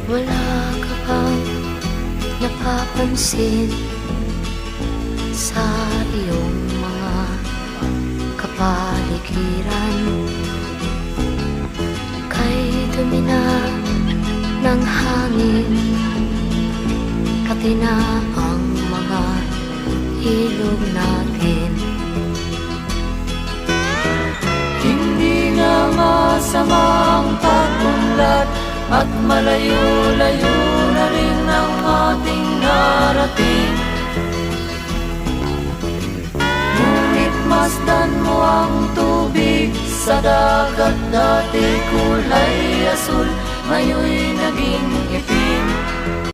Wala ka bang napapansin sa iyong mga kapaligiran? Kay dumi na ng hangin, pati na ang mga ilog natin. Hindi na masamang pag-unlad at malayo-layo na rin ang ating narating. Ngunit masdan mo ang tubig sa dagat, dati kulay asul, ngayon'y naging itim.